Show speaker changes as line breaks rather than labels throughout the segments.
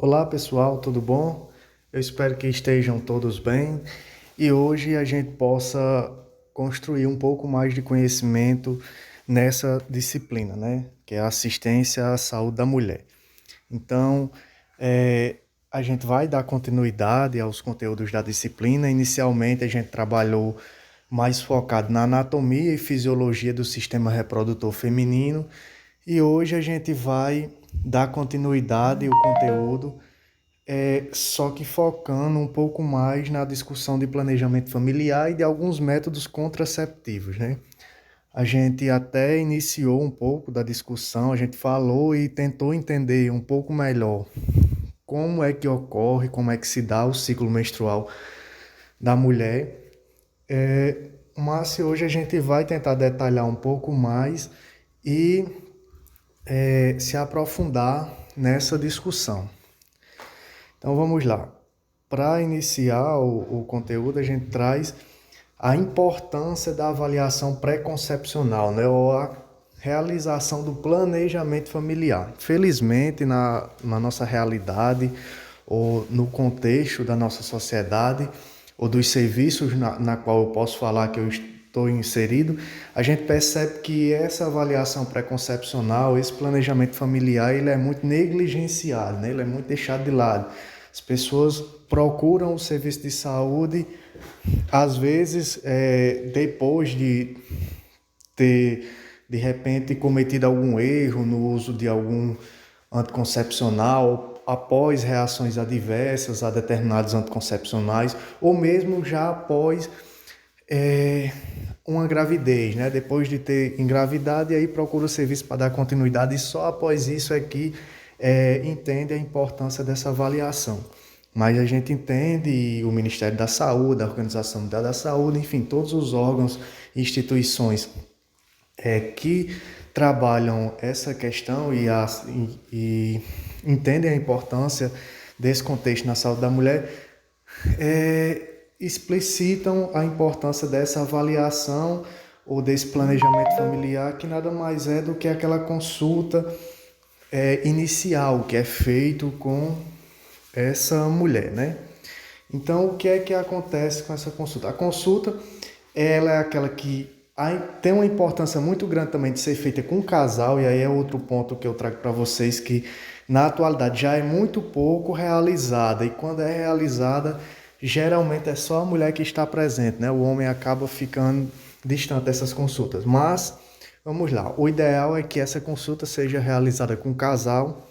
Olá pessoal, tudo bom? Eu espero que estejam todos bem e hoje a gente possa construir um pouco mais de conhecimento nessa disciplina, né? Que é a assistência à saúde da mulher. Então, a gente vai dar continuidade aos conteúdos da disciplina. Inicialmente, a gente trabalhou mais focado na anatomia e fisiologia do sistema reprodutor feminino, e hoje a gente vai dar continuidade ao conteúdo, só que focando um pouco mais na discussão de planejamento familiar e de alguns métodos contraceptivos, né? A gente até iniciou um pouco da discussão, a gente falou e tentou entender um pouco melhor como é que ocorre, como é que se dá o ciclo menstrual da mulher. Mas hoje a gente vai tentar detalhar um pouco mais e se aprofundar nessa discussão. Então vamos lá. Para iniciar o conteúdo, a gente traz a importância da avaliação pré-concepcional, né? Ou a realização do planejamento familiar. Felizmente, na nossa realidade, ou no contexto da nossa sociedade, ou dos serviços na qual eu posso falar que eu estou inserido, a gente percebe que essa avaliação pré-concepcional, esse planejamento familiar, ele é muito negligenciado, né? Ele é muito deixado de lado. As pessoas procuram o serviço de saúde, às vezes, depois de ter, de repente, cometido algum erro no uso de algum anticoncepcional, após reações adversas a determinados anticoncepcionais, ou mesmo já após é, uma gravidez, né? Depois de ter engravidado, e aí procura o serviço para dar continuidade, e só após isso é que entende a importância dessa avaliação. Mas a gente entende, e o Ministério da Saúde, a Organização Mundial da Saúde, enfim, todos os órgãos e instituições que trabalham essa questão e entendem a importância desse contexto na saúde da mulher, explicitam a importância dessa avaliação ou desse planejamento familiar, que nada mais é do que aquela consulta inicial que é feito com essa mulher, né? Então, o que é que acontece com essa consulta? A consulta, ela é aquela que tem uma importância muito grande também de ser feita com o casal, e aí é outro ponto que eu trago para vocês, que na atualidade já é muito pouco realizada, e quando é realizada, geralmente é só a mulher que está presente, né? O homem acaba ficando distante dessas consultas. Mas, vamos lá, o ideal é que essa consulta seja realizada com o casal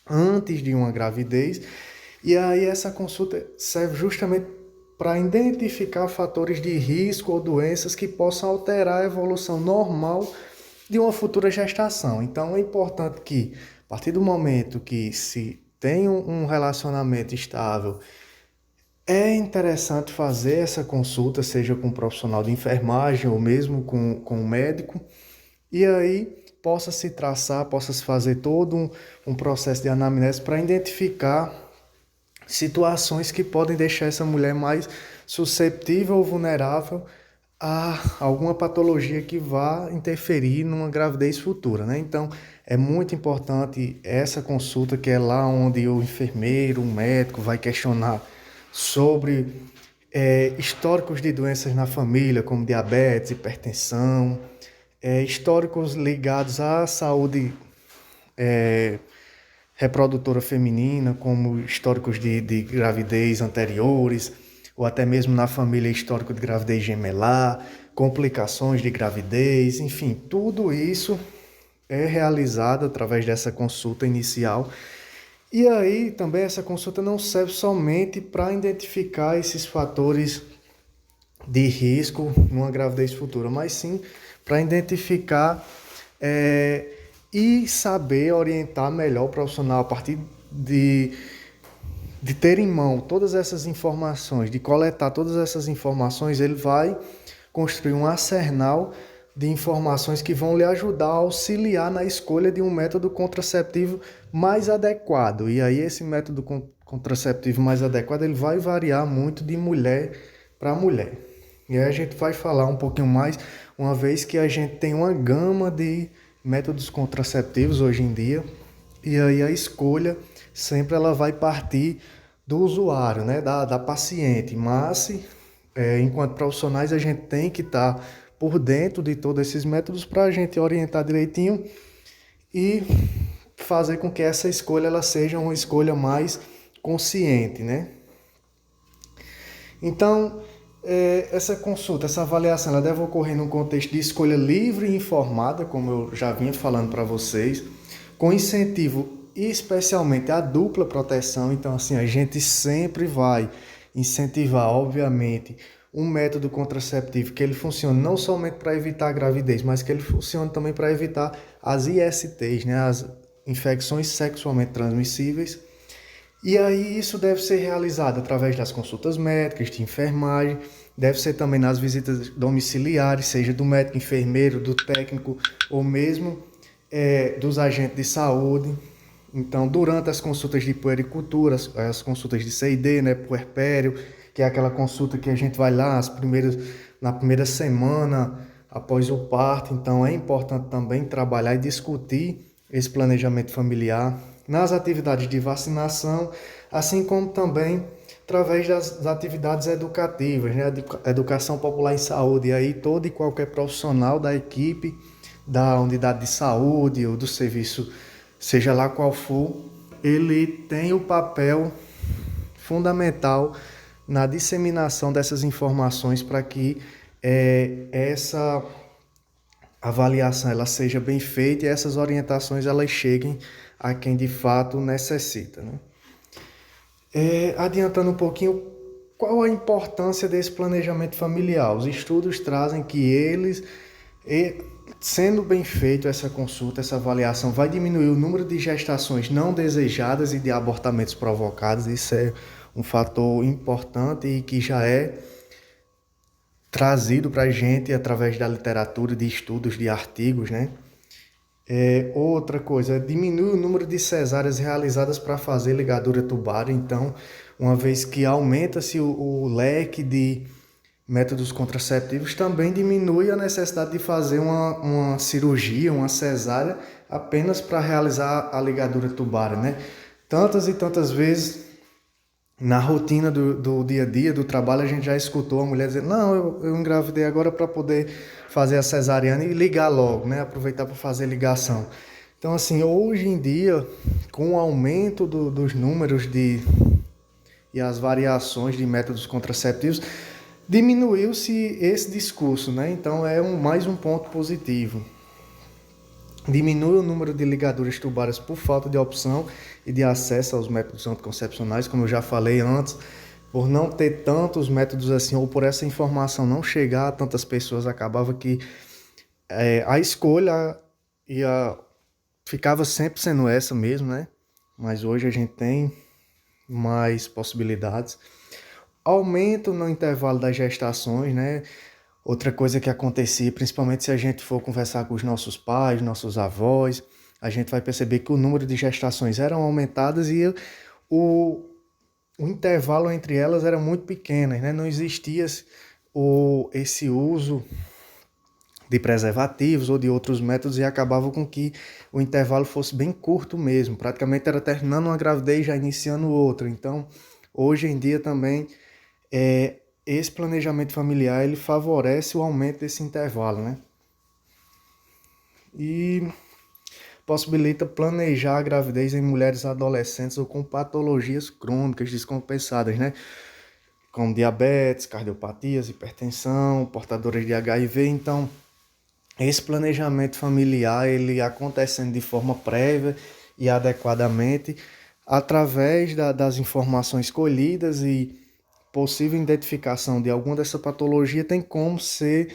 antes de uma gravidez, e aí essa consulta serve justamente para identificar fatores de risco ou doenças que possam alterar a evolução normal de uma futura gestação. Então é importante que, a partir do momento que se tem um relacionamento estável, é interessante fazer essa consulta, seja com um profissional de enfermagem ou mesmo com um médico, e aí possa se traçar, possa se fazer todo um processo de anamnese para identificar situações que podem deixar essa mulher mais susceptível ou vulnerável a alguma patologia que vá interferir numa gravidez futura, né? Então, é muito importante essa consulta, que é lá onde o enfermeiro, o médico vai questionar sobre históricos de doenças na família, como diabetes, hipertensão, históricos ligados à saúde reprodutora feminina, como históricos de gravidez anteriores, ou até mesmo na família histórico de gravidez gemelar, complicações de gravidez, enfim, tudo isso é realizado através dessa consulta inicial. E aí também essa consulta não serve somente para identificar esses fatores de risco numa gravidez futura, mas sim para identificar e saber orientar melhor o profissional a partir de ter em mão todas essas informações, de coletar todas essas informações. Ele vai construir um arsenal de informações que vão lhe ajudar a auxiliar na escolha de um método contraceptivo mais adequado. E aí esse método contraceptivo mais adequado, ele vai variar muito de mulher para mulher. E aí a gente vai falar um pouquinho mais, uma vez que a gente tem uma gama de métodos contraceptivos hoje em dia, E aí a escolha sempre ela vai partir do usuário, né, da paciente. Mas, enquanto profissionais, a gente tem que estar por dentro de todos esses métodos para a gente orientar direitinho e fazer com que essa escolha ela seja uma escolha mais consciente, né? Então, essa consulta, essa avaliação, ela deve ocorrer num contexto de escolha livre e informada, como eu já vinha falando para vocês, com incentivo especialmente à dupla proteção. Então, assim, a gente sempre vai incentivar, obviamente, um método contraceptivo que ele funcione não somente para evitar a gravidez, mas que ele funcione também para evitar as ISTs, né, as infecções sexualmente transmissíveis. E aí isso deve ser realizado através das consultas médicas, de enfermagem, deve ser também nas visitas domiciliares, seja do médico, enfermeiro, do técnico ou mesmo dos agentes de saúde. Então, durante as consultas de puericultura, as consultas de CID, né, puerpério, que é aquela consulta que a gente vai lá na primeira semana após o parto. Então, é importante também trabalhar e discutir esse planejamento familiar nas atividades de vacinação, assim como também através das atividades educativas, né? Educação popular em saúde. E aí todo e qualquer profissional da equipe, da unidade de saúde ou do serviço, seja lá qual for, ele tem o papel fundamental na disseminação dessas informações para que essa avaliação ela seja bem feita e essas orientações elas cheguem a quem de fato necessita, né? Adiantando um pouquinho, qual a importância desse planejamento familiar? Os estudos trazem que sendo bem feito essa consulta, essa avaliação, vai diminuir o número de gestações não desejadas e de abortamentos provocados. Isso é um fator importante e que já é trazido para a gente através da literatura, de estudos, de artigos, né? Outra coisa, diminui o número de cesáreas realizadas para fazer ligadura tubar. Então, uma vez que aumenta-se o leque de métodos contraceptivos, também diminui a necessidade de fazer uma cirurgia, uma cesárea, apenas para realizar a ligadura tubar, né? Tantas e tantas vezes na rotina do dia a dia, do trabalho, a gente já escutou a mulher dizer, não, eu engravidei agora para poder fazer a cesariana e ligar logo, né? Aproveitar para fazer ligação. Então, assim, hoje em dia, com o aumento dos números e as variações de métodos contraceptivos, diminuiu-se esse discurso, né? Então, mais um ponto positivo. Diminui o número de ligaduras tubárias por falta de opção e de acesso aos métodos anticoncepcionais, como eu já falei antes, por não ter tantos métodos assim, ou por essa informação não chegar a tantas pessoas, acabava que a escolha ficava sempre sendo essa mesmo, né? Mas hoje a gente tem mais possibilidades. Aumento no intervalo das gestações, né? Outra coisa que acontecia, principalmente se a gente for conversar com os nossos pais, nossos avós, a gente vai perceber que o número de gestações eram aumentadas e o intervalo entre elas era muito pequeno, né? Não existia esse uso de preservativos ou de outros métodos e acabava com que o intervalo fosse bem curto mesmo. Praticamente era terminando uma gravidez já iniciando outra. Então, hoje em dia também esse planejamento familiar ele favorece o aumento desse intervalo, né? E possibilita planejar a gravidez em mulheres adolescentes ou com patologias crônicas descompensadas, né? Como diabetes, cardiopatias, hipertensão, portadoras de HIV. Então, esse planejamento familiar, ele acontecendo de forma prévia e adequadamente, através das informações colhidas e possível identificação de alguma dessa patologia, tem como ser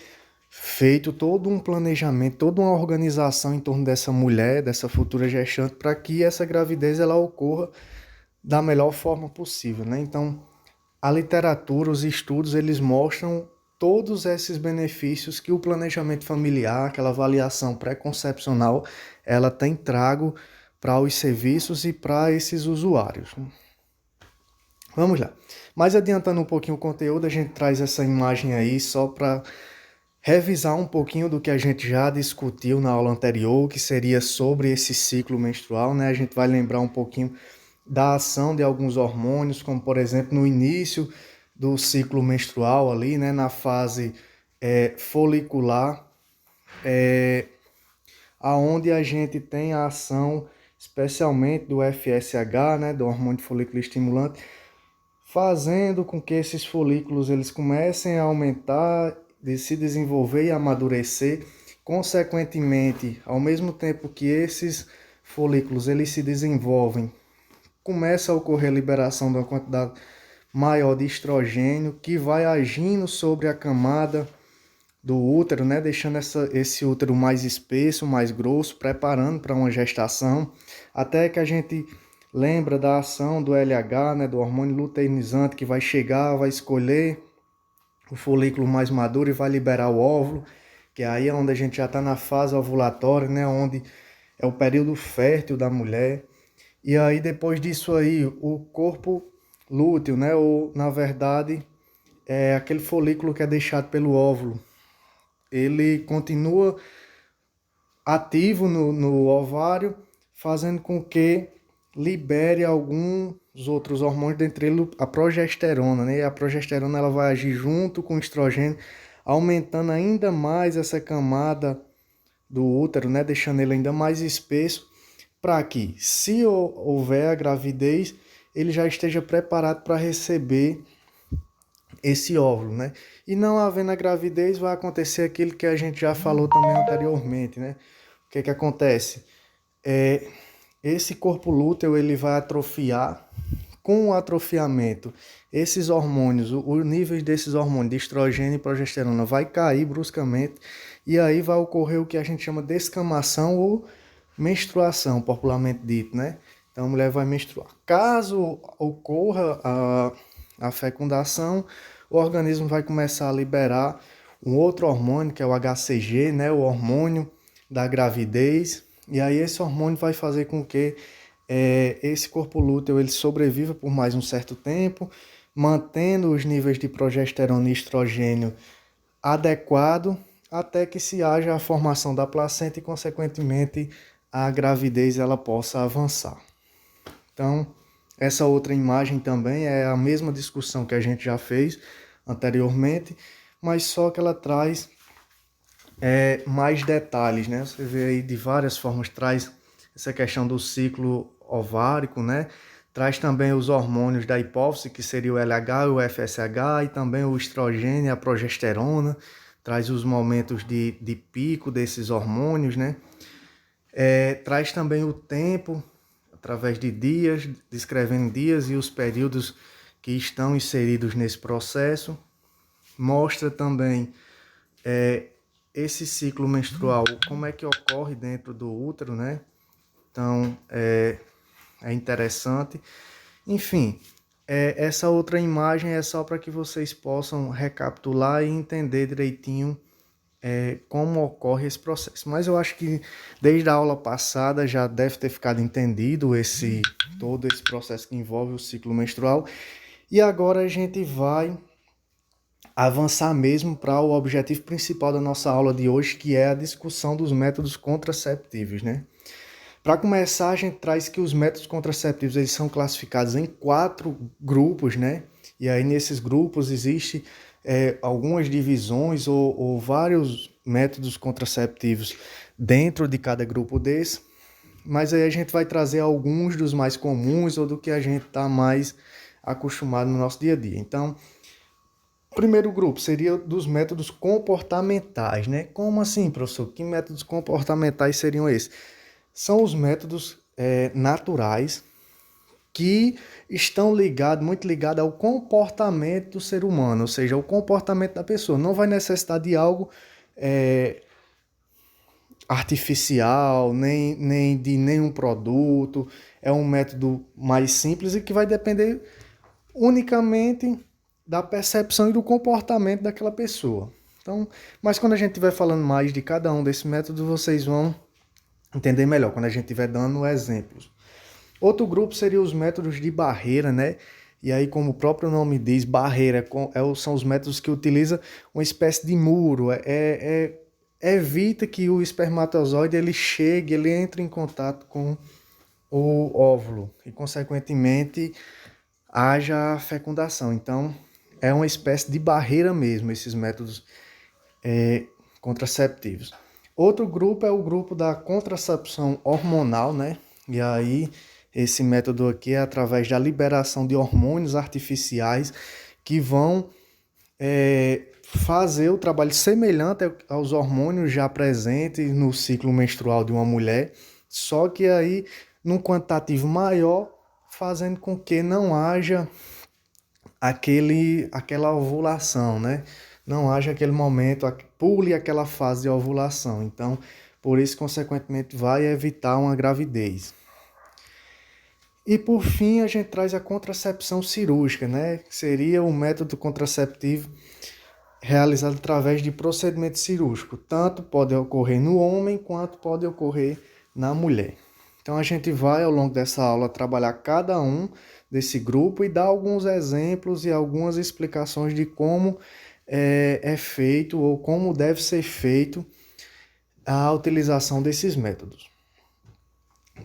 feito todo um planejamento, toda uma organização em torno dessa mulher, dessa futura gestante, para que essa gravidez ela ocorra da melhor forma possível, né? Então, a literatura, os estudos, eles mostram todos esses benefícios que o planejamento familiar, aquela avaliação pré-concepcional, ela tem trago para os serviços e para esses usuários. Vamos lá. Mas adiantando um pouquinho o conteúdo, a gente traz essa imagem aí só para revisar um pouquinho do que a gente já discutiu na aula anterior, que seria sobre esse ciclo menstrual, né? A gente vai lembrar um pouquinho da ação de alguns hormônios, como por exemplo no início do ciclo menstrual ali, né? Na fase folicular, aonde a gente tem a ação especialmente do FSH, né? Do hormônio folículo estimulante, fazendo com que esses folículos eles comecem a aumentar, de se desenvolver e amadurecer. Consequentemente, ao mesmo tempo que esses folículos eles se desenvolvem, começa a ocorrer a liberação de uma quantidade maior de estrogênio que vai agindo sobre a camada do útero, né, deixando esse útero mais espesso, mais grosso, preparando para uma gestação, até que a gente lembra da ação do LH, né, do hormônio luteinizante, que vai chegar, vai escolher o folículo mais maduro e vai liberar o óvulo, que aí é onde a gente já está na fase ovulatória, né, onde é o período fértil da mulher. E aí depois disso aí, o corpo lúteo, né, ou na verdade é aquele folículo que é deixado pelo óvulo, ele continua ativo no ovário, fazendo com que libere alguns outros hormônios, dentre eles a progesterona, né? E a progesterona ela vai agir junto com o estrogênio, aumentando ainda mais essa camada do útero, né? Deixando ele ainda mais espesso, para que, se houver a gravidez, ele já esteja preparado para receber esse óvulo, né? E não havendo a gravidez, vai acontecer aquilo que a gente já falou também anteriormente, né? O que que acontece? Esse corpo lúteo ele vai atrofiar. Com o atrofiamento, esses hormônios, o nível desses hormônios de estrogênio e progesterona vai cair bruscamente e aí vai ocorrer o que a gente chama de descamação ou menstruação, popularmente dito, né? Então a mulher vai menstruar. Caso ocorra a fecundação, o organismo vai começar a liberar um outro hormônio, que é o HCG, né? O hormônio da gravidez. E aí esse hormônio vai fazer com que esse corpo lúteo ele sobreviva por mais um certo tempo, mantendo os níveis de progesterona e estrogênio adequado, até que se haja a formação da placenta e, consequentemente, a gravidez ela possa avançar. Então, essa outra imagem também é a mesma discussão que a gente já fez anteriormente, mas só que ela traz mais detalhes, né? Você vê aí de várias formas, traz essa questão do ciclo ovárico, né? Traz também os hormônios da hipófise, que seria o LH e o FSH, e também o estrogênio e a progesterona, traz os momentos de pico desses hormônios, né? Traz também o tempo, através de dias, descrevendo dias e os períodos que estão inseridos nesse processo. Mostra também esse ciclo menstrual, como é que ocorre dentro do útero, né? Então, é interessante. Enfim, essa outra imagem é só para que vocês possam recapitular e entender direitinho como ocorre esse processo. Mas eu acho que desde a aula passada já deve ter ficado entendido todo esse processo que envolve o ciclo menstrual. E agora a gente vai avançar mesmo para o objetivo principal da nossa aula de hoje, que é a discussão dos métodos contraceptivos, né? Para começar, a gente traz que os métodos contraceptivos eles são classificados em 4 grupos, né? E aí nesses grupos existem algumas divisões ou vários métodos contraceptivos dentro de cada grupo desse, mas aí a gente vai trazer alguns dos mais comuns ou do que a gente está mais acostumado no nosso dia a dia. Então, o primeiro grupo seria dos métodos comportamentais, né? Como assim, professor? Que métodos comportamentais seriam esses? São os métodos naturais que estão muito ligados ao comportamento do ser humano, ou seja, o comportamento da pessoa. Não vai necessitar de algo artificial, nem de nenhum produto. É um método mais simples e que vai depender unicamente da percepção e do comportamento daquela pessoa. Então, mas quando a gente estiver falando mais de cada um desses métodos, vocês vão entender melhor quando a gente estiver dando exemplos. Outro grupo seria os métodos de barreira, né? E aí, como o próprio nome diz, barreira são os métodos que utiliza uma espécie de muro, evita que o espermatozoide ele chegue, ele entre em contato com o óvulo e, consequentemente, haja fecundação. Então, é uma espécie de barreira mesmo, esses métodos contraceptivos. Outro grupo é o grupo da contracepção hormonal, né? E aí, esse método aqui é através da liberação de hormônios artificiais que vão fazer o trabalho semelhante aos hormônios já presentes no ciclo menstrual de uma mulher, só que aí num quantitativo maior, fazendo com que não haja aquela ovulação, né? Não haja aquele momento, pule aquela fase de ovulação. Então, por isso, consequentemente, vai evitar uma gravidez. E por fim, a gente traz a contracepção cirúrgica, né? Que seria um método contraceptivo realizado através de procedimento cirúrgico. Tanto pode ocorrer no homem, quanto pode ocorrer na mulher. Então a gente vai ao longo dessa aula trabalhar cada um desse grupo e dar alguns exemplos e algumas explicações de como é feito ou como deve ser feito a utilização desses métodos.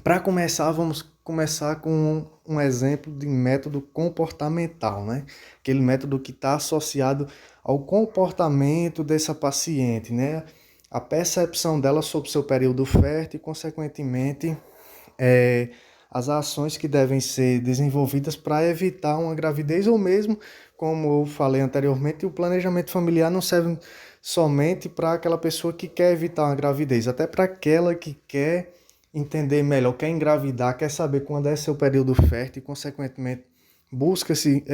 Para começar, vamos começar com um exemplo de método comportamental, né? Aquele método que está associado ao comportamento dessa paciente, né? A percepção dela sobre o seu período fértil e, consequentemente, as ações que devem ser desenvolvidas para evitar uma gravidez ou mesmo, como eu falei anteriormente, o planejamento familiar não serve somente para aquela pessoa que quer evitar uma gravidez, até para aquela que quer entender melhor, quer engravidar, quer saber quando é seu período fértil e, consequentemente, busca-se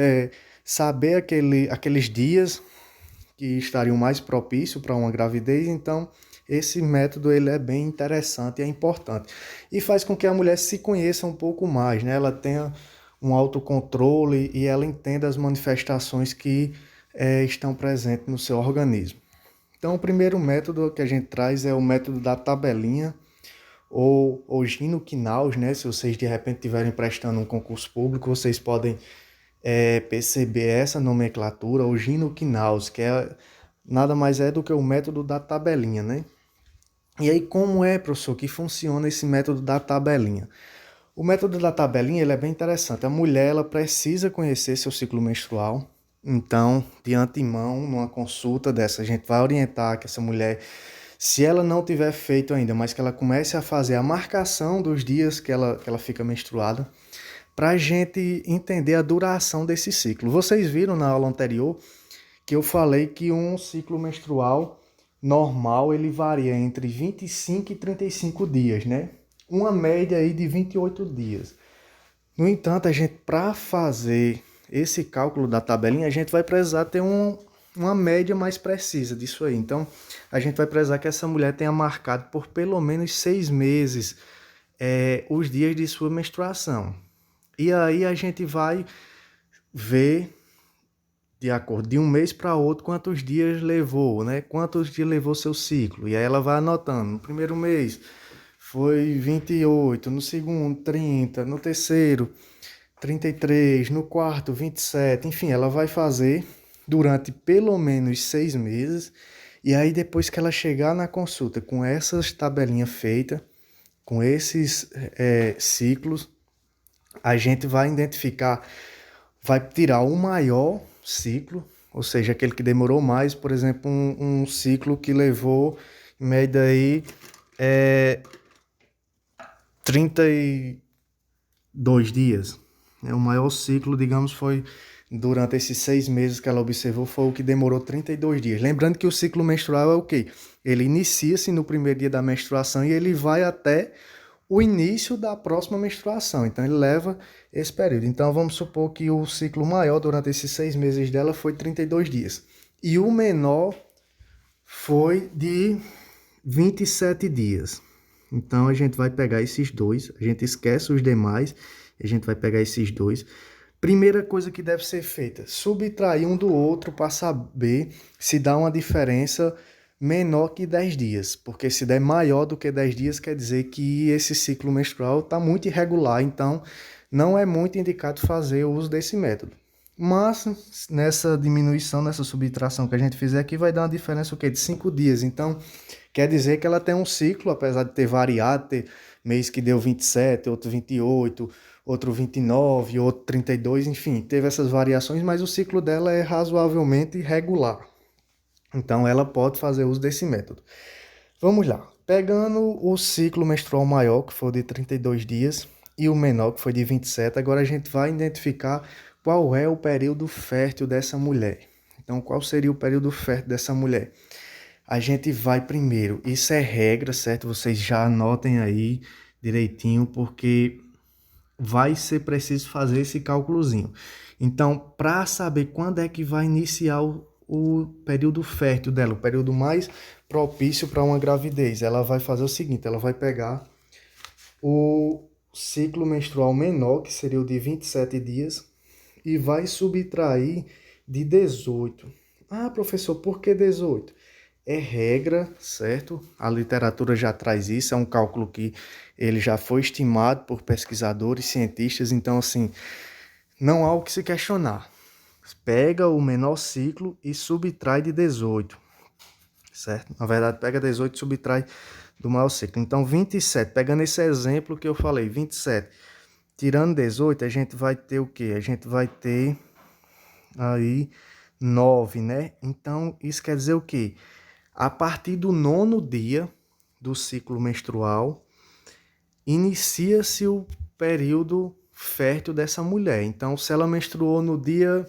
saber aqueles dias que estariam mais propícios para uma gravidez. Então, esse método ele é bem interessante e é importante. E faz com que a mulher se conheça um pouco mais, né? Ela tenha um autocontrole e ela entenda as manifestações que estão presentes no seu organismo. Então, o primeiro método que a gente traz é o método da tabelinha, ou Gino-Quinaus, né? Se vocês de repente estiverem prestando um concurso público, vocês podem perceber essa nomenclatura, o Gino-Quinaus, que nada mais é do que o método da tabelinha, né? E aí, como é, professor, que funciona esse método da tabelinha? O método da tabelinha ele é bem interessante. A mulher ela precisa conhecer seu ciclo menstrual. Então, de antemão, numa consulta dessa, a gente vai orientar que essa mulher, se ela não tiver feito ainda, mas que ela comece a fazer a marcação dos dias que ela fica menstruada, para a gente entender a duração desse ciclo. Vocês viram na aula anterior que eu falei que um ciclo menstrual normal ele varia entre 25 e 35 dias, né? Uma média aí de 28 dias. No entanto, a gente, para fazer esse cálculo da tabelinha, a gente vai precisar ter uma média mais precisa disso aí. Então, a gente vai precisar que essa mulher tenha marcado por pelo menos 6 meses os dias de sua menstruação. E aí a gente vai ver, de acordo de um mês para outro, quantos dias levou, né? Quantos dias levou seu ciclo. E aí ela vai anotando. No primeiro mês foi 28, no segundo 30, no terceiro 33, no quarto 27. Enfim, ela vai fazer durante pelo menos 6 meses. E aí depois que ela chegar na consulta com essas tabelinhas feitas, com esses ciclos, a gente vai identificar, vai tirar o maior ciclo, ou seja, aquele que demorou mais, por exemplo, um ciclo que levou, em média aí, 32 dias. O maior ciclo, digamos, foi durante esses 6 meses que ela observou, foi o que demorou 32 dias. Lembrando que o ciclo menstrual é o quê? Ele inicia-se no primeiro dia da menstruação e ele vai até o início da próxima menstruação. Então, ele leva esse período. Então, vamos supor que o ciclo maior durante esses 6 meses dela foi 32 dias. E o menor foi de 27 dias. Então, a gente vai pegar esses dois, a gente esquece os demais, a gente vai pegar esses dois. Primeira coisa que deve ser feita, subtrair um do outro para saber se dá uma diferença menor que 10 dias, porque se der maior do que 10 dias, quer dizer que esse ciclo menstrual está muito irregular, então não é muito indicado fazer o uso desse método. Mas nessa diminuição, nessa subtração que a gente fizer aqui, vai dar uma diferença o quê? De 5 dias. Então, quer dizer que ela tem um ciclo, apesar de ter variado, ter mês que deu 27, outro 28, outro 29, outro 32, enfim, teve essas variações, mas o ciclo dela é razoavelmente regular. Então, ela pode fazer uso desse método. Vamos lá. Pegando o ciclo menstrual maior, que foi de 32 dias, e o menor, que foi de 27, agora a gente vai identificar qual é o período fértil dessa mulher. Então, qual seria o período fértil dessa mulher? A gente vai primeiro, isso é regra, certo? Vocês já anotem aí direitinho, porque vai ser preciso fazer esse cálculozinho. Então, para saber quando é que vai iniciar o período fértil dela, o período mais propício para uma gravidez, ela vai fazer o seguinte, ela vai pegar o ciclo menstrual menor, que seria o de 27 dias, e vai subtrair de 18. Ah, professor, por que 18? É regra, certo? A literatura já traz isso, é um cálculo que ele já foi estimado por pesquisadores, cientistas, então assim, não há o que se questionar. Pega o menor ciclo e subtrai de 18, certo? Na verdade, pega 18 e subtrai do maior ciclo. Então, 27, pegando esse exemplo que eu falei, 27, tirando 18, a gente vai ter o quê? A gente vai ter aí 9, né? Então, isso quer dizer o quê? A partir do 9º dia do ciclo menstrual, inicia-se o período fértil dessa mulher. Então, se ela menstruou no dia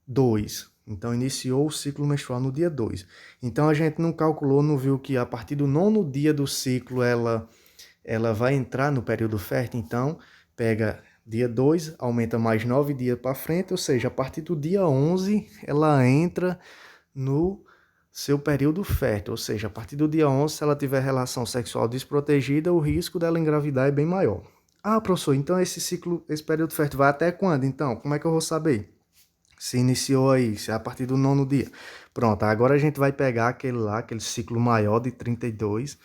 2, então iniciou o ciclo menstrual no dia 2. Então, a gente não calculou, não viu que a partir do 9º dia do ciclo ela vai entrar no período fértil. Então, pega dia 2, aumenta mais 9 dias para frente, ou seja, a partir do dia 11, ela entra no seu período fértil, ou seja, a partir do dia 11, se ela tiver relação sexual desprotegida, o risco dela engravidar é bem maior. Ah, professor, então esse período fértil vai até quando? Então, como é que eu vou saber? Se iniciou aí, se é a partir do 9º dia. Pronto, agora a gente vai pegar aquele ciclo maior de 32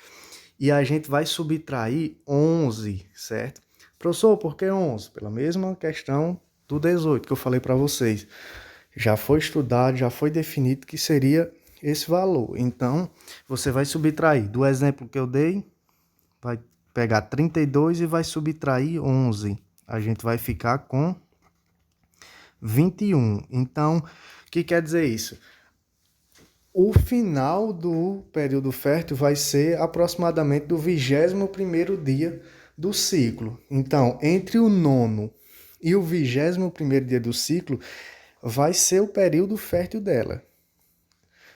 e a gente vai subtrair 11, certo? Professor, por que 11? Pela mesma questão do 18 que eu falei para vocês. Já foi estudado, já foi definido que seria esse valor. Então, você vai subtrair. Do exemplo que eu dei, vai pegar 32 e vai subtrair 11. A gente vai ficar com 21. Então, o que quer dizer isso? O final do período fértil vai ser aproximadamente do 21º dia do ciclo. Então, entre o 9º e o 21º dia do ciclo, vai ser o período fértil dela.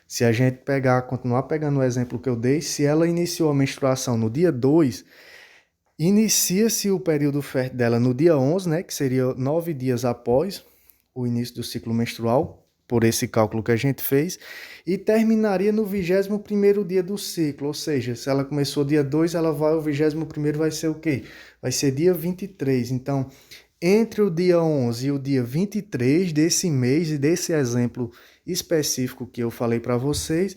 Se a gente continuar pegando o exemplo que eu dei, se ela iniciou a menstruação no dia 2, inicia-se o período fértil dela no dia 11, né, que seria 9 dias após o início do ciclo menstrual, por esse cálculo que a gente fez, e terminaria no 21º dia do ciclo, ou seja, se ela começou dia 2, o 21º vai ser o quê? Vai ser dia 23. Então, entre o dia 11 e o dia 23 desse mês e desse exemplo específico que eu falei para vocês,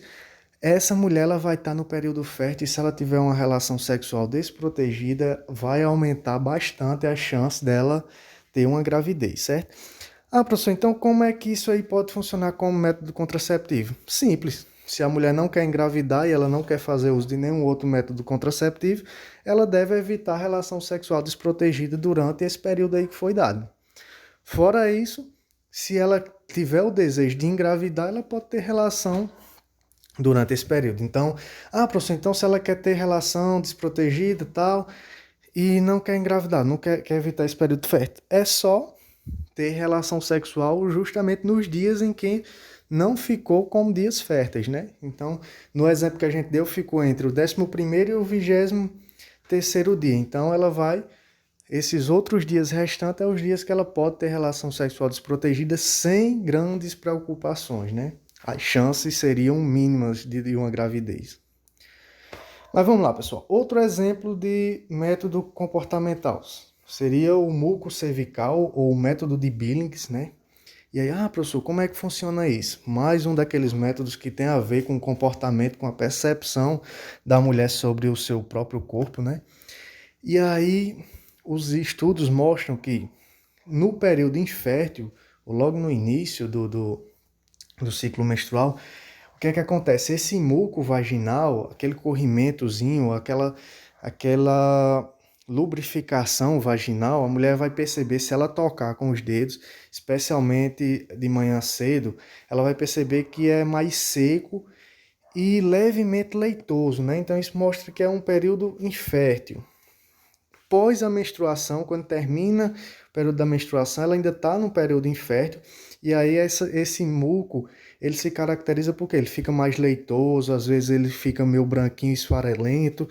essa mulher ela vai estar no período fértil e se ela tiver uma relação sexual desprotegida, vai aumentar bastante a chance dela ter uma gravidez, certo? Ah, professor, então como é que isso aí pode funcionar como método contraceptivo? Simples. Se a mulher não quer engravidar e ela não quer fazer uso de nenhum outro método contraceptivo, ela deve evitar relação sexual desprotegida durante esse período aí que foi dado. Fora isso, se ela tiver o desejo de engravidar, ela pode ter relação durante esse período. Então, professor, então se ela quer ter relação desprotegida e tal, e não quer engravidar, não quer evitar esse período fértil, é só ter relação sexual justamente nos dias em que não ficou como dias férteis, né? Então, no exemplo que a gente deu, ficou entre o 11º e o 23º dia. Então, esses outros dias restantes, os dias que ela pode ter relação sexual desprotegida sem grandes preocupações, né? As chances seriam mínimas de uma gravidez. Mas vamos lá, pessoal. Outro exemplo de método comportamental seria o muco cervical ou o método de Billings, né? E aí, professor, como é que funciona isso? Mais um daqueles métodos que tem a ver com o comportamento, com a percepção da mulher sobre o seu próprio corpo, né? E aí, os estudos mostram que no período infértil, ou logo no início do ciclo menstrual, o que é que acontece? Esse muco vaginal, aquele corrimentozinho, aquela lubrificação vaginal, a mulher vai perceber se ela tocar com os dedos, especialmente de manhã cedo, ela vai perceber que é mais seco e levemente leitoso, né? Então isso mostra que é um período infértil. Pós a menstruação, quando termina o período da menstruação, ela ainda está no período infértil, e aí esse muco, ele se caracteriza porque ele fica mais leitoso, às vezes ele fica meio branquinho, esfarelento.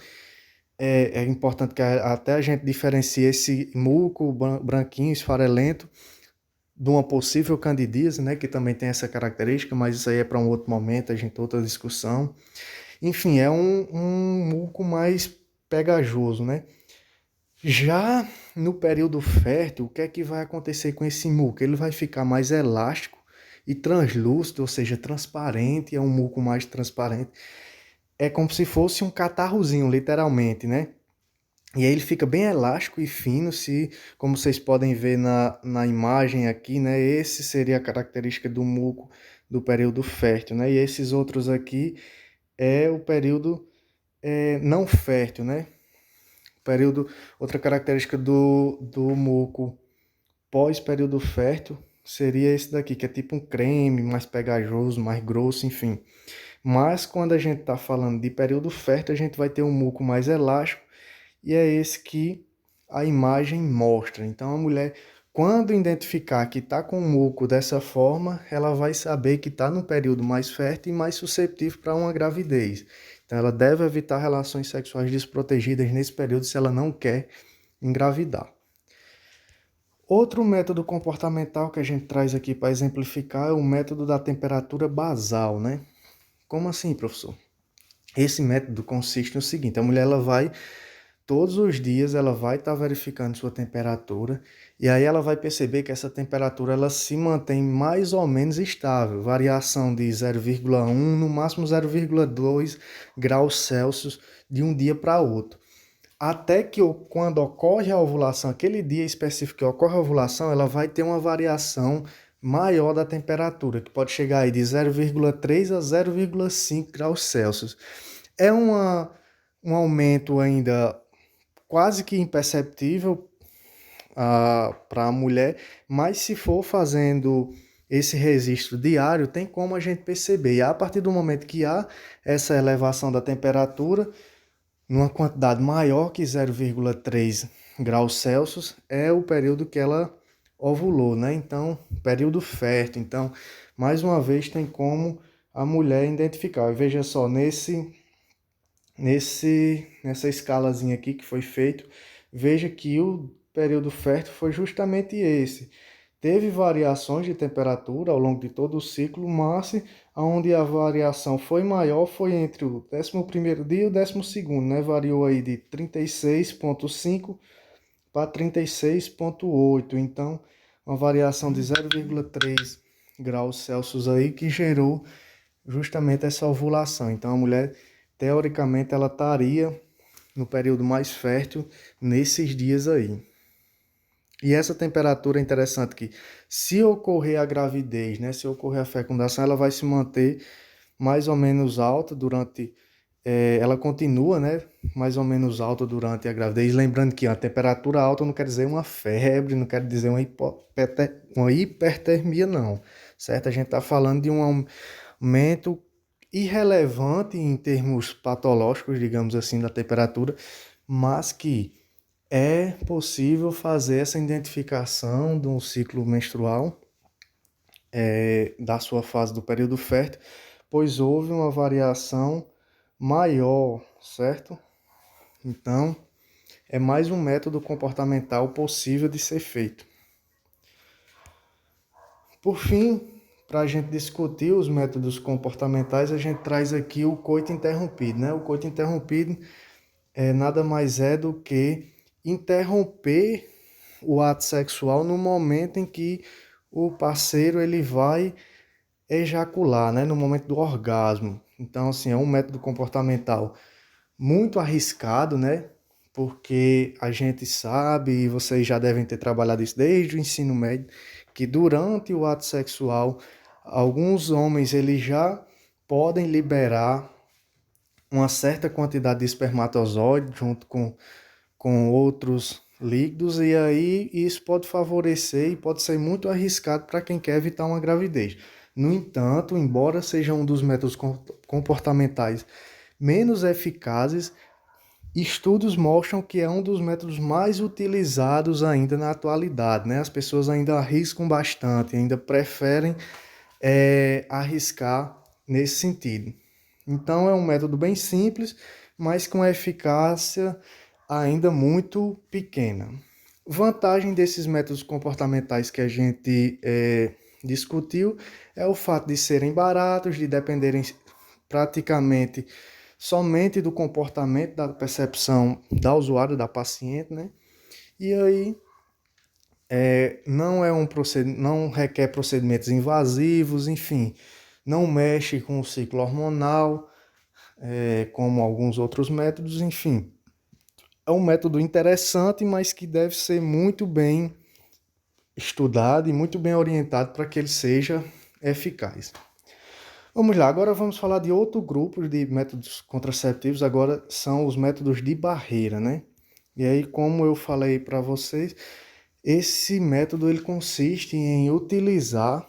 É importante que até a gente diferencie esse muco branquinho, esfarelento, de uma possível candidíase, né, que também tem essa característica, mas isso aí é para um outro momento, a gente outra discussão. Enfim, é um muco mais pegajoso, né? Já no período fértil, o que é que vai acontecer com esse muco? Ele vai ficar mais elástico e translúcido, ou seja, transparente, é um muco mais transparente. É como se fosse um catarrozinho, literalmente, né? E aí ele fica bem elástico e fino, como vocês podem ver na imagem aqui, né? Esse seria a característica do muco do período fértil, né? E esses outros aqui é o período não fértil, né? Período, outra característica do muco pós-período fértil seria esse daqui, que é tipo um creme, mais pegajoso, mais grosso, enfim. Mas quando a gente está falando de período fértil, a gente vai ter um muco mais elástico e é esse que a imagem mostra. Então a mulher, quando identificar que está com o muco dessa forma, ela vai saber que está no período mais fértil e mais susceptível para uma gravidez. Então ela deve evitar relações sexuais desprotegidas nesse período se ela não quer engravidar. Outro método comportamental que a gente traz aqui para exemplificar é o método da temperatura basal, né? Como assim, professor? Esse método consiste no seguinte: a mulher ela vai todos os dias ela vai estar verificando sua temperatura e aí ela vai perceber que essa temperatura ela se mantém mais ou menos estável, variação de 0,1 no máximo 0,2 graus Celsius de um dia para outro. Até que quando ocorre a ovulação, aquele dia específico que ocorre a ovulação, ela vai ter uma variação maior da temperatura, que pode chegar aí de 0,3 a 0,5 graus Celsius. É um aumento ainda quase que imperceptível para a mulher, mas se for fazendo esse registro diário, tem como a gente perceber. E a partir do momento que há essa elevação da temperatura, numa quantidade maior que 0,3 graus Celsius, é o período que ela ovulou, né? Então, período fértil. Então, mais uma vez, tem como a mulher identificar. E veja só, nessa escalazinha aqui que foi feito, veja que o período fértil foi justamente esse. Teve variações de temperatura ao longo de todo o ciclo, mas onde a variação foi maior foi entre o 11º dia e o 12º, né? Variou aí de 36,5 para 36,8. Então, uma variação de 0,3 graus Celsius aí que gerou justamente essa ovulação. Então, a mulher, teoricamente, ela estaria no período mais fértil nesses dias aí. E essa temperatura é interessante que, se ocorrer a gravidez, né, se ocorrer a fecundação, ela vai se manter mais ou menos alta durante... ela continua, né, mais ou menos alta durante a gravidez. Lembrando que a temperatura alta não quer dizer uma febre, não quer dizer uma hipertermia, não. Certo? A gente está falando de um aumento irrelevante em termos patológicos, digamos assim, da temperatura, mas que é possível fazer essa identificação do ciclo menstrual da sua fase do período fértil, pois houve uma variação maior, certo? Então, é mais um método comportamental possível de ser feito. Por fim, para a gente discutir os métodos comportamentais, a gente traz aqui o coito interrompido, né? O coito interrompido nada mais é do que interromper o ato sexual no momento em que o parceiro ele vai ejacular, né? No momento do orgasmo. Então, assim, é um método comportamental muito arriscado, né? porque a gente sabe, e vocês já devem ter trabalhado isso desde o ensino médio, que durante o ato sexual, alguns homens eles já podem liberar uma certa quantidade de espermatozoide junto com outros líquidos, e aí isso pode favorecer e pode ser muito arriscado para quem quer evitar uma gravidez. No entanto, embora seja um dos métodos comportamentais menos eficazes, estudos mostram que é um dos métodos mais utilizados ainda na atualidade, né? As pessoas ainda arriscam bastante, ainda preferem arriscar nesse sentido. Então é um método bem simples, mas com eficácia ainda muito pequena. Vantagem desses métodos comportamentais que a gente discutiu é o fato de serem baratos, de dependerem praticamente somente do comportamento, da percepção da usuária, da paciente, né? E aí não requer procedimentos invasivos, enfim, não mexe com o ciclo hormonal, como alguns outros métodos, enfim. É um método interessante, mas que deve ser muito bem estudado e muito bem orientado para que ele seja eficaz. Vamos lá, agora vamos falar de outro grupo de métodos contraceptivos, agora são os métodos de barreira, né? E aí, como eu falei para vocês, esse método ele consiste em utilizar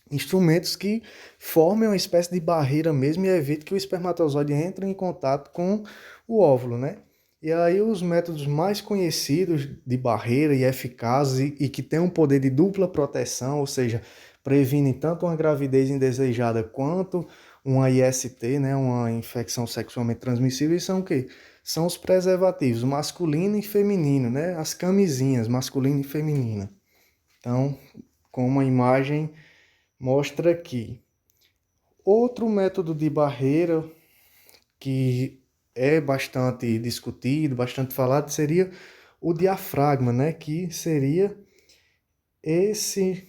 instrumentos que formem uma espécie de barreira mesmo e evite que o espermatozoide entre em contato com o óvulo, né? E aí os métodos mais conhecidos de barreira e eficazes e que têm um poder de dupla proteção, ou seja, previnem tanto uma gravidez indesejada quanto uma IST, né, uma infecção sexualmente transmissível, são o quê? São os preservativos, masculino e feminino, né? As camisinhas, masculina e feminina. Então, como a imagem mostra aqui. Outro método de barreira que é bastante discutido, bastante falado, seria o diafragma, né? Que seria esse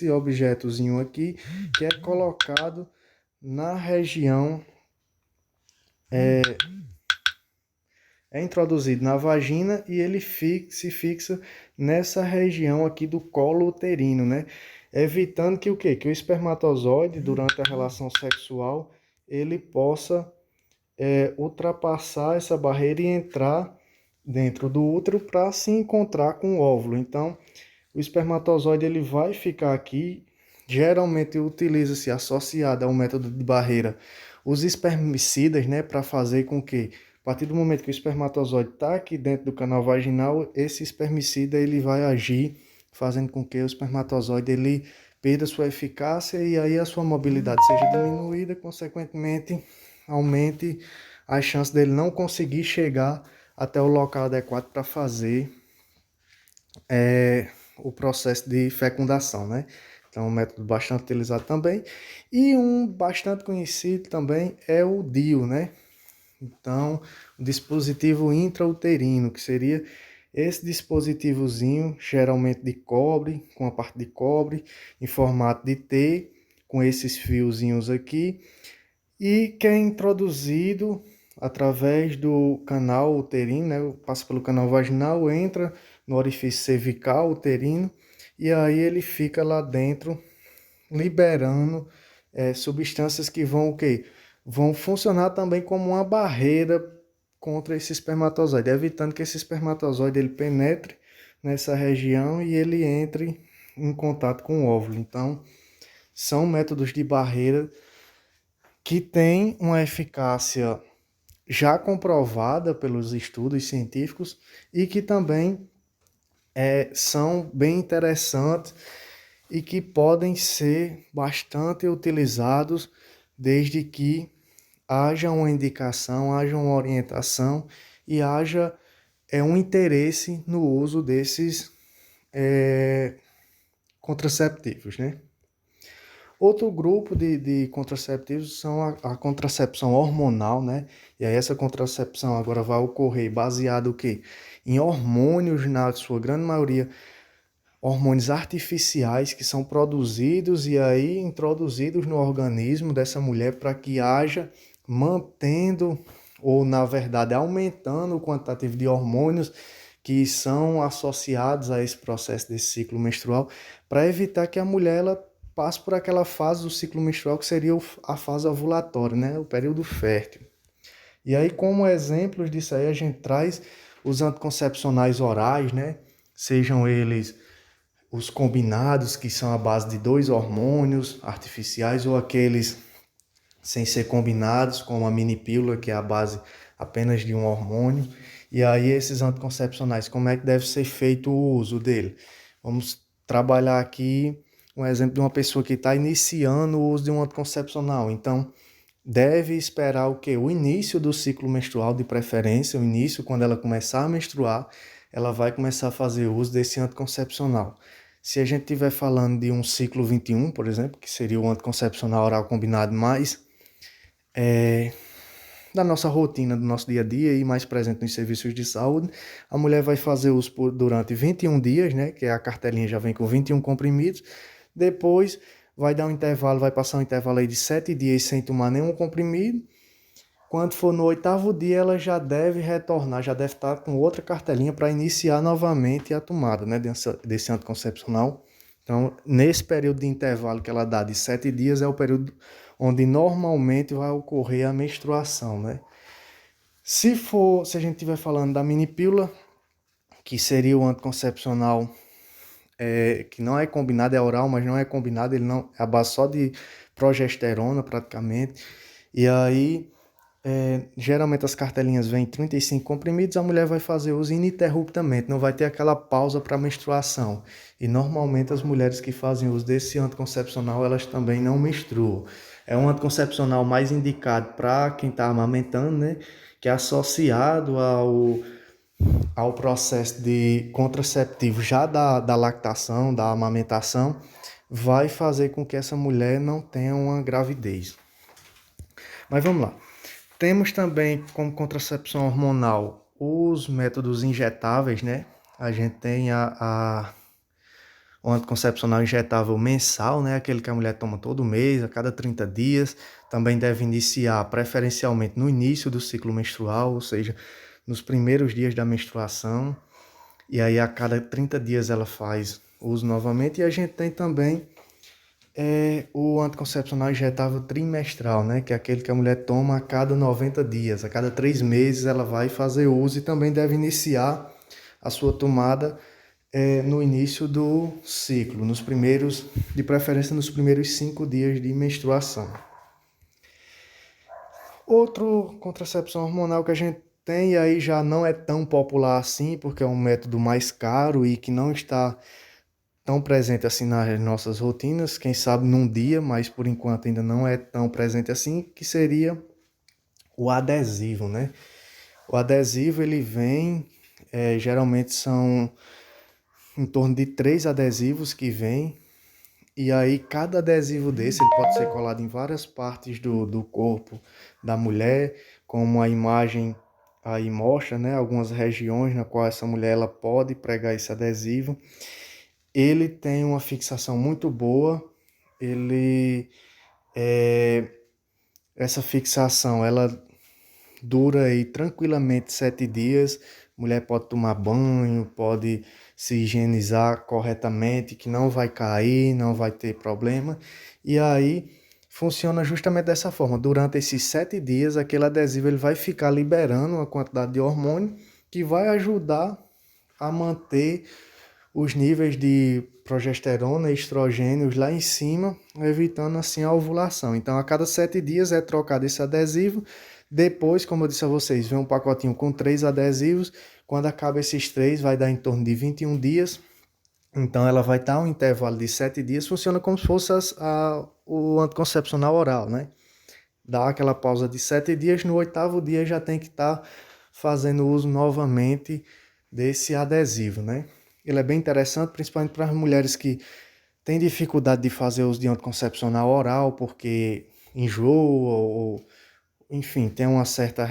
objetozinho aqui que é colocado na região, é introduzido na vagina e ele se fixa nessa região aqui do colo uterino, né? Evitando que o quê? Que o espermatozoide, durante a relação sexual, ele possa ultrapassar essa barreira e entrar dentro do útero para se encontrar com o óvulo. Então, o espermatozoide ele vai ficar aqui. Geralmente utiliza-se associado ao método de barreira os espermicidas, né, para fazer com que, a partir do momento que o espermatozoide está aqui dentro do canal vaginal, esse espermicida ele vai agir, fazendo com que o espermatozoide ele perda sua eficácia e aí a sua mobilidade seja diminuída, consequentemente aumente a chance dele não conseguir chegar até o local adequado para fazer o processo de fecundação, né? Então, um método bastante utilizado também. E um bastante conhecido também é o DIU, né? Então, o dispositivo intrauterino, que seria esse dispositivozinho, geralmente de cobre, com a parte de cobre, em formato de T, com esses fiozinhos aqui, e que é introduzido através do canal uterino, né? Passa pelo canal vaginal, entra no orifício cervical uterino, e aí ele fica lá dentro, liberando substâncias que vão o quê? Vão funcionar também como uma barreira contra esse espermatozoide, evitando que esse espermatozoide ele penetre nessa região e ele entre em contato com o óvulo. Então, são métodos de barreira que têm uma eficácia já comprovada pelos estudos científicos e que também são bem interessantes e que podem ser bastante utilizados desde que haja uma indicação, haja uma orientação e haja um interesse no uso desses contraceptivos, né? Outro grupo de contraceptivos são a contracepção hormonal, né? E aí essa contracepção agora vai ocorrer baseado o quê? Em hormônios, na sua grande maioria, hormônios artificiais que são produzidos e aí introduzidos no organismo dessa mulher para que haja mantendo ou, na verdade, aumentando o quantitativo de hormônios que são associados a esse processo desse ciclo menstrual, para evitar que a mulher ela passe por aquela fase do ciclo menstrual que seria a fase ovulatória, né? O período fértil. E aí, como exemplos disso aí, a gente traz os anticoncepcionais orais, né? Sejam eles os combinados, que são a base de dois hormônios artificiais, ou aqueles sem ser combinados, como a mini pílula, que é a base apenas de um hormônio. E aí, esses anticoncepcionais, como é que deve ser feito o uso dele? Vamos trabalhar aqui um exemplo de uma pessoa que está iniciando o uso de um anticoncepcional. Então, deve esperar o quê? O início do ciclo menstrual, de preferência, o início, quando ela começar a menstruar, ela vai começar a fazer uso desse anticoncepcional. Se a gente estiver falando de um ciclo 21, por exemplo, que seria o anticoncepcional oral combinado mais da nossa rotina, do nosso dia a dia e mais presente nos serviços de saúde, a mulher vai fazer uso durante 21 dias, né? Que a cartelinha já vem com 21 comprimidos. Depois vai dar um intervalo, vai passar um intervalo aí de 7 dias sem tomar nenhum comprimido. Quando for no 8º dia, ela já deve retornar, já deve estar com outra cartelinha para iniciar novamente a tomada, né, desse anticoncepcional. Então, nesse período de intervalo que ela dá de 7 dias, é o período onde normalmente vai ocorrer a menstruação, né? Se a gente estiver falando da mini pílula, que seria o anticoncepcional que não é combinado, é oral, mas não é combinado, ele não é a base só de progesterona praticamente. E aí, geralmente as cartelinhas vêm 35 comprimidos, a mulher vai fazer uso ininterruptamente, não vai ter aquela pausa para menstruação. E normalmente as mulheres que fazem uso desse anticoncepcional, elas também não menstruam. É um anticoncepcional mais indicado para quem está amamentando, né? Que é associado ao processo de contraceptivo já da lactação, da amamentação, vai fazer com que essa mulher não tenha uma gravidez. Mas vamos lá. Temos também como contracepção hormonal os métodos injetáveis, né? A gente tem o anticoncepcional injetável mensal, né? Aquele que a mulher toma todo mês, a cada 30 dias. Também deve iniciar preferencialmente no início do ciclo menstrual, ou seja, nos primeiros dias da menstruação. E aí a cada 30 dias ela faz uso novamente. E a gente tem também o anticoncepcional injetável trimestral, né? Que é aquele que a mulher toma a cada 90 dias. A cada 3 meses ela vai fazer uso e também deve iniciar a sua tomada no início do ciclo, de preferência nos primeiros 5 dias de menstruação. Outro contracepção hormonal que a gente tem, e aí já não é tão popular assim, porque é um método mais caro e que não está tão presente assim nas nossas rotinas, quem sabe num dia, mas por enquanto ainda não é tão presente assim, que seria o adesivo, né? O adesivo ele vem, geralmente são em torno de 3 adesivos que vêm, e aí cada adesivo desse ele pode ser colado em várias partes do corpo da mulher, como a imagem aí mostra, né? Algumas regiões na qual essa mulher ela pode pregar esse adesivo. Ele tem uma fixação muito boa, ele essa fixação ela dura aí tranquilamente 7 dias. Mulher pode tomar banho, pode se higienizar corretamente, que não vai cair, não vai ter problema. E aí funciona justamente dessa forma. Durante esses 7 dias, aquele adesivo ele vai ficar liberando uma quantidade de hormônio que vai ajudar a manter os níveis de progesterona e estrogênios lá em cima, evitando assim a ovulação. Então, a cada 7 dias é trocado esse adesivo. Depois, como eu disse a vocês, vem um pacotinho com 3 adesivos. Quando acaba esses 3, vai dar em torno de 21 dias. Então, ela vai estar um intervalo de 7 dias. Funciona como se fosse o anticoncepcional oral, né? Dá aquela pausa de 7 dias. No 8º dia já tem que estar fazendo uso novamente desse adesivo, né? Ele é bem interessante, principalmente para as mulheres que têm dificuldade de fazer uso de anticoncepcional oral, porque enjoa ou, enfim, tem uma certa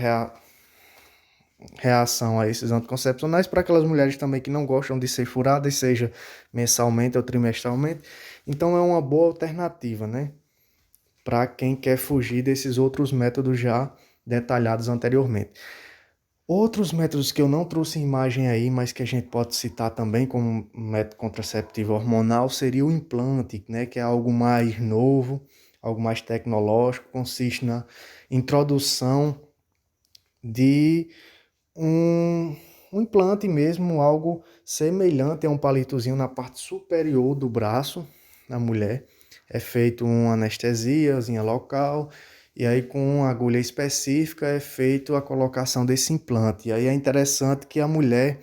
reação a esses anticoncepcionais. Para aquelas mulheres também que não gostam de ser furadas, seja mensalmente ou trimestralmente. Então é uma boa alternativa, né? para quem quer fugir desses outros métodos já detalhados anteriormente. Outros métodos que eu não trouxe imagem aí, mas que a gente pode citar também como método contraceptivo hormonal, seria o implante, né, que é algo mais novo, algo mais tecnológico, consiste na introdução de um, um implante mesmo, algo semelhante a um palitozinho na parte superior do braço da mulher. É feito uma anestesiazinha local, e aí com uma agulha específica é feito a colocação desse implante. E aí é interessante que a mulher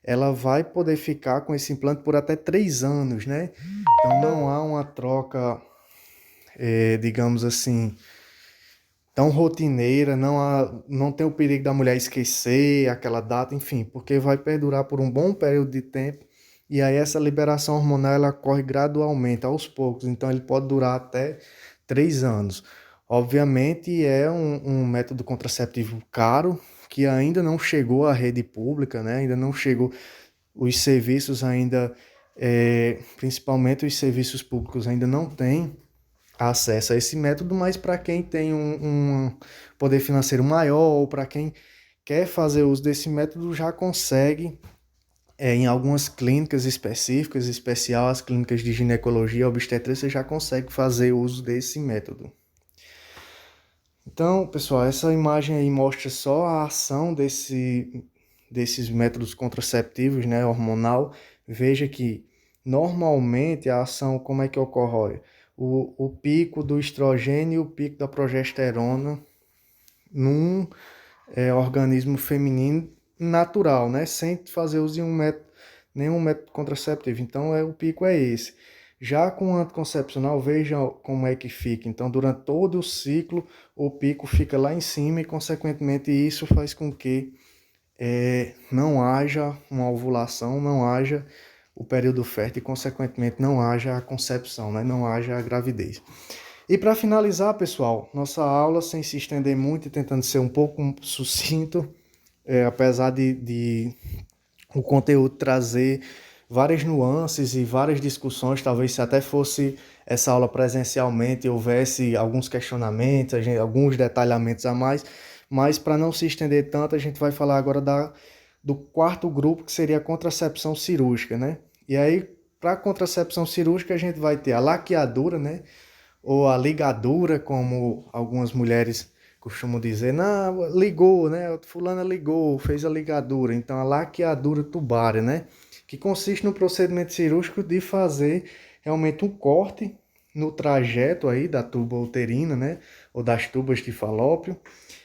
ela vai poder ficar com esse implante por até 3 anos, né? Então não há uma troca, digamos assim, tão rotineira, não tem o perigo da mulher esquecer aquela data, enfim, porque vai perdurar por um bom período de tempo. E aí essa liberação hormonal ela ocorre gradualmente, aos poucos, então ele pode durar até 3 anos. Obviamente é um método contraceptivo caro, que ainda não chegou à rede pública, né? Ainda não chegou, os serviços ainda, principalmente os serviços públicos ainda não têm acesso a esse método, mas para quem tem um poder financeiro maior ou para quem quer fazer uso desse método já consegue, em algumas clínicas específicas, em especial as clínicas de ginecologia e obstetrícia, já consegue fazer uso desse método. Então, pessoal, essa imagem aí mostra só a ação desses métodos contraceptivos, né, hormonal. Veja que normalmente a ação, como é que ocorre? O pico do estrogênio e o pico da progesterona num organismo feminino natural, né, sem fazer uso de nenhum método contraceptivo. Então, o pico é esse. Já com o anticoncepcional, veja como é que fica. Então, durante todo o ciclo, o pico fica lá em cima e, consequentemente, isso faz com que não haja uma ovulação, não haja o período fértil e, consequentemente, não haja a concepção, né? Não haja a gravidez. E para finalizar, pessoal, nossa aula, sem se estender muito e tentando ser um pouco sucinto, apesar de o conteúdo trazer várias nuances e várias discussões, talvez se até fosse essa aula presencialmente, houvesse alguns questionamentos, alguns detalhamentos a mais, mas para não se estender tanto, a gente vai falar agora do quarto grupo, que seria a contracepção cirúrgica, né? E aí, para a contracepção cirúrgica, a gente vai ter a laqueadura, né? Ou a ligadura, como algumas mulheres costumam dizer, não, ligou, né? Fulana ligou, fez a ligadura. Então, a laqueadura tubária, né? Que consiste no procedimento cirúrgico de fazer realmente um corte no trajeto aí da tuba uterina, né? Ou das tubas de falópio.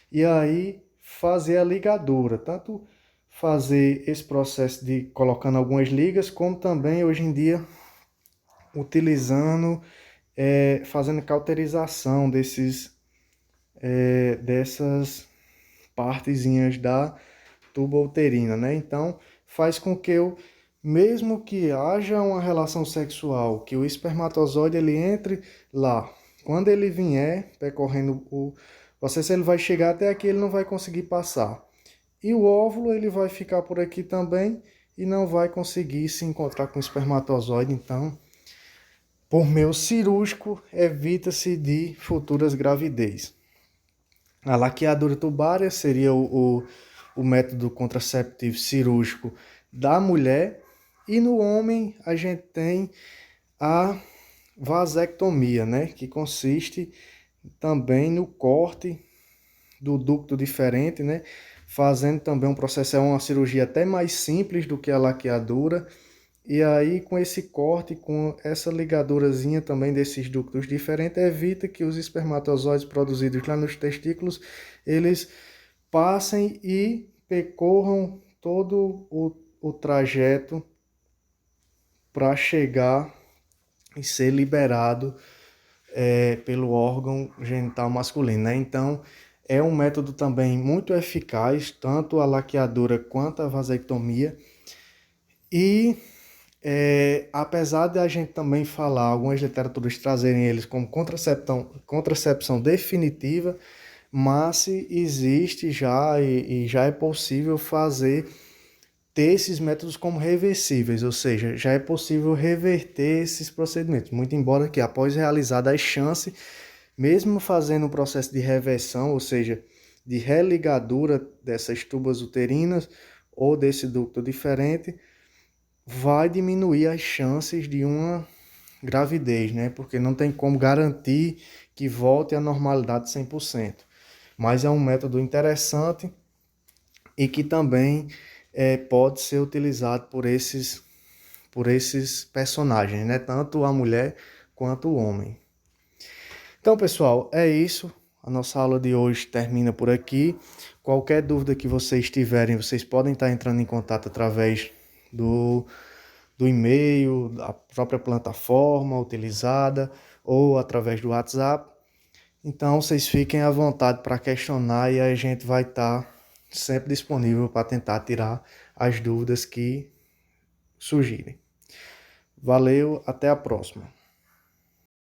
E aí fazer a ligadura, tanto fazer esse processo de colocando algumas ligas, como também hoje em dia utilizando, fazendo cauterização dessas partezinhas da tuba uterina, né? Então, faz com que mesmo que haja uma relação sexual, que o espermatozoide ele entre lá, quando ele vier percorrendo o processo, ele vai chegar até aqui, ele não vai conseguir passar. E o óvulo ele vai ficar por aqui também e não vai conseguir se encontrar com o espermatozoide, então por meio cirúrgico, evita-se de futuras gravidez. A laqueadura tubária seria o método contraceptivo cirúrgico da mulher. E no homem, a gente tem a vasectomia, né? Que consiste também no corte do ducto diferente, né? Fazendo também um processo, é uma cirurgia até mais simples do que a laqueadura. E aí, com esse corte, com essa ligadurazinha também desses ductos diferentes, evita que os espermatozoides produzidos lá nos testículos, eles passem e percorram todo o trajeto para chegar e ser liberado pelo órgão genital masculino, né? Então, é um método também muito eficaz, tanto a laqueadura quanto a vasectomia. E apesar de a gente também falar, algumas literaturas trazerem eles como contracepção definitiva, mas existe já e já é possível ter esses métodos como reversíveis, ou seja, já é possível reverter esses procedimentos, muito embora que após realizada as chances mesmo fazendo um processo de reversão, ou seja, de religadura dessas tubas uterinas ou desse ducto diferente, vai diminuir as chances de uma gravidez, né? Porque não tem como garantir que volte à normalidade 100%. Mas é um método interessante e que também pode ser utilizado por esses personagens, né? Tanto a mulher quanto o homem. Então, pessoal, é isso. A nossa aula de hoje termina por aqui. Qualquer dúvida que vocês tiverem, vocês podem estar entrando em contato através do e-mail, da própria plataforma utilizada ou através do WhatsApp. Então, vocês fiquem à vontade para questionar e a gente vai estar sempre disponível para tentar tirar as dúvidas que surgirem. Valeu, até a próxima.